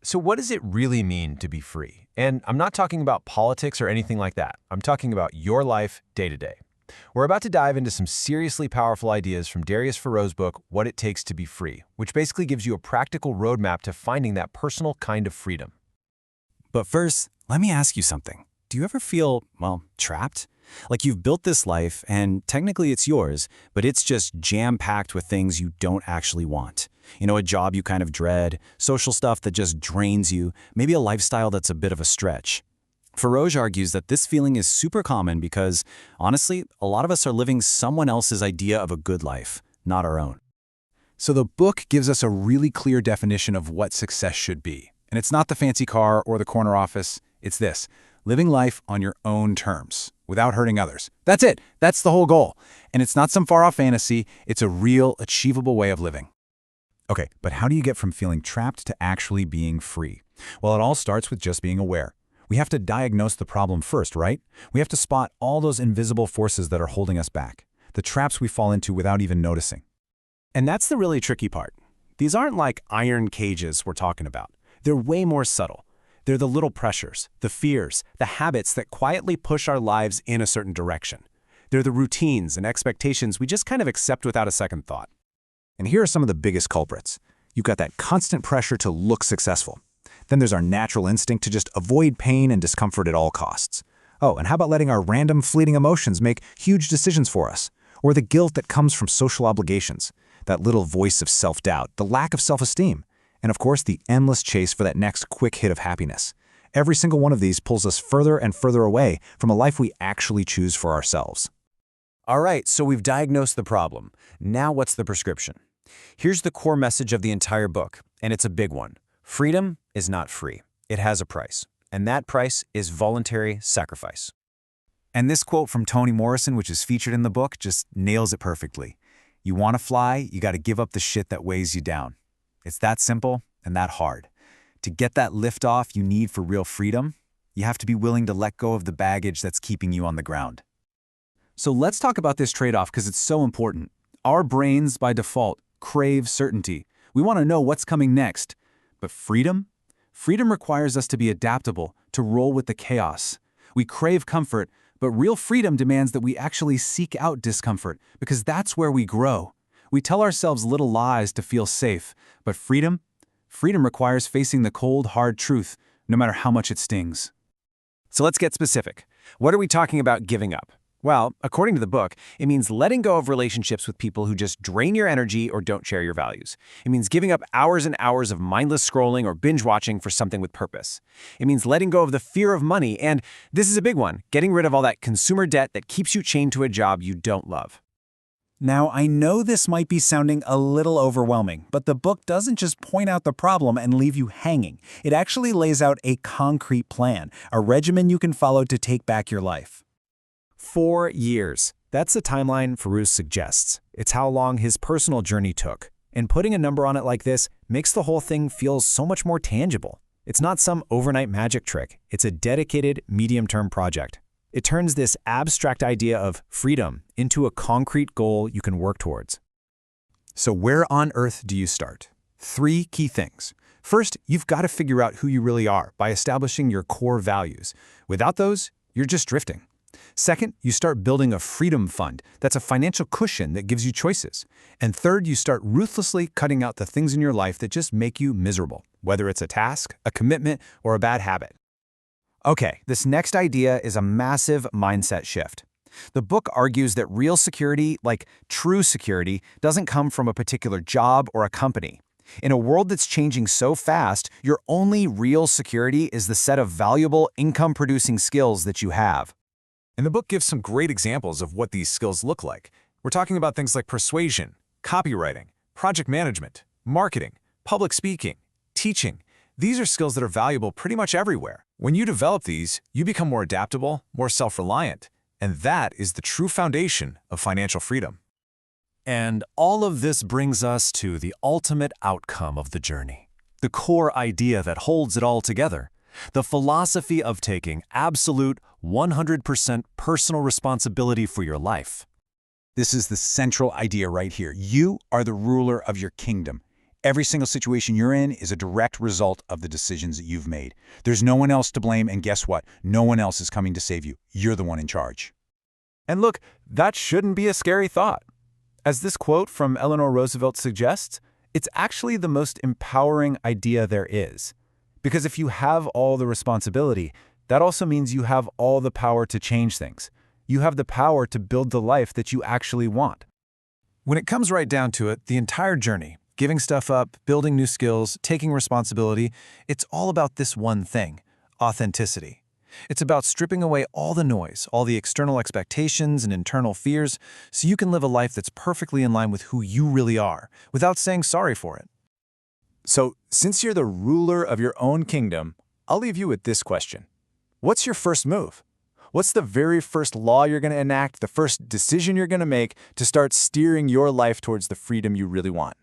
So what does it really mean to be free? And I'm not talking about politics or anything like that. I'm talking about your life day to day. We're about to dive into some seriously powerful ideas from Darius Foroux's book, What It Takes to Be Free, which basically gives you a practical roadmap to finding that personal kind of freedom. But first, let me ask you something. Do you ever feel, well, trapped? Like you've built this life, and technically it's yours, but it's just jam-packed with things you don't actually want. You know, a job you kind of dread, social stuff that just drains you, maybe a lifestyle that's a bit of a stretch. Foroux argues that this feeling is super common because, honestly, a lot of us are living someone else's idea of a good life, not our own. So the book gives us a really clear definition of what success should be. And it's not the fancy car or the corner office, it's this: living life on your own terms, without hurting others. That's it. That's the whole goal. And it's not some far-off fantasy, it's a real, achievable way of living. Okay, but how do you get from feeling trapped to actually being free? Well, it all starts with just being aware. We have to diagnose the problem first, right? We have to spot all those invisible forces that are holding us back, the traps we fall into without even noticing. And that's the really tricky part. These aren't like iron cages we're talking about. They're way more subtle. They're the little pressures, the fears, the habits that quietly push our lives in a certain direction. They're the routines and expectations we just kind of accept without a second thought. And here are some of the biggest culprits. You've got that constant pressure to look successful. Then there's our natural instinct to just avoid pain and discomfort at all costs. Oh, and how about letting our random, fleeting emotions make huge decisions for us? Or the guilt that comes from social obligations, that little voice of self-doubt, the lack of self-esteem, and of course the endless chase for that next quick hit of happiness. Every single one of these pulls us further and further away from a life we actually choose for ourselves. All right, so we've diagnosed the problem. Now what's the prescription? Here's the core message of the entire book, and it's a big one. Freedom is not free. It has a price, and that price is voluntary sacrifice. And this quote from Toni Morrison, which is featured in the book, just nails it perfectly. You want to fly, you got to give up the shit that weighs you down. It's that simple and that hard. To get that lift off you need for real freedom, you have to be willing to let go of the baggage that's keeping you on the ground. So let's talk about this trade-off because it's so important. Our brains, by default, crave certainty. We want to know what's coming next. But freedom? Freedom requires us to be adaptable, to roll with the chaos. We crave comfort, but real freedom demands that we actually seek out discomfort, because that's where we grow. We tell ourselves little lies to feel safe, but freedom requires facing the cold, hard truth, no matter how much it stings. So let's get specific. What are we talking about giving up? Well, according to the book, it means letting go of relationships with people who just drain your energy or don't share your values. It means giving up hours and hours of mindless scrolling or binge watching for something with purpose. It means letting go of the fear of money, and this is a big one, getting rid of all that consumer debt that keeps you chained to a job you don't love. Now, I know this might be sounding a little overwhelming, but the book doesn't just point out the problem and leave you hanging. It actually lays out a concrete plan, a regimen you can follow to take back your life. 4 years. That's the timeline Foroux suggests. It's how long his personal journey took. And putting a number on it like this makes the whole thing feel so much more tangible. It's not some overnight magic trick. It's a dedicated, medium-term project. It turns this abstract idea of freedom into a concrete goal you can work towards. So where on earth do you start? 3 key things. First, you've got to figure out who you really are by establishing your core values. Without those, you're just drifting. Second, you start building a freedom fund that's a financial cushion that gives you choices. And third, you start ruthlessly cutting out the things in your life that just make you miserable, whether it's a task, a commitment, or a bad habit. Okay, this next idea is a massive mindset shift. The book argues that real security, like true security, doesn't come from a particular job or a company. In a world that's changing so fast, your only real security is the set of valuable income-producing skills that you have. And the book gives some great examples of what these skills look like. We're talking about things like persuasion, copywriting, project management, marketing, public speaking, teaching. These are skills that are valuable pretty much everywhere. When you develop these, you become more adaptable, more self-reliant, and that is the true foundation of financial freedom. And all of this brings us to the ultimate outcome of the journey, the core idea that holds it all together, the philosophy of taking absolute 100% personal responsibility for your life. This is the central idea right here. You are the ruler of your kingdom. Every single situation you're in is a direct result of the decisions that you've made. There's no one else to blame, and guess what? No one else is coming to save you. You're the one in charge. And look, that shouldn't be a scary thought. As this quote from Eleanor Roosevelt suggests, it's actually the most empowering idea there is. Because if you have all the responsibility, that also means you have all the power to change things. You have the power to build the life that you actually want. When it comes right down to it, the entire journey, giving stuff up, building new skills, taking responsibility, it's all about this one thing: authenticity. It's about stripping away all the noise, all the external expectations and internal fears, so you can live a life that's perfectly in line with who you really are, without saying sorry for it. So, since you're the ruler of your own kingdom, I'll leave you with this question. What's your first move? What's the very first law you're going to enact, the first decision you're going to make to start steering your life towards the freedom you really want?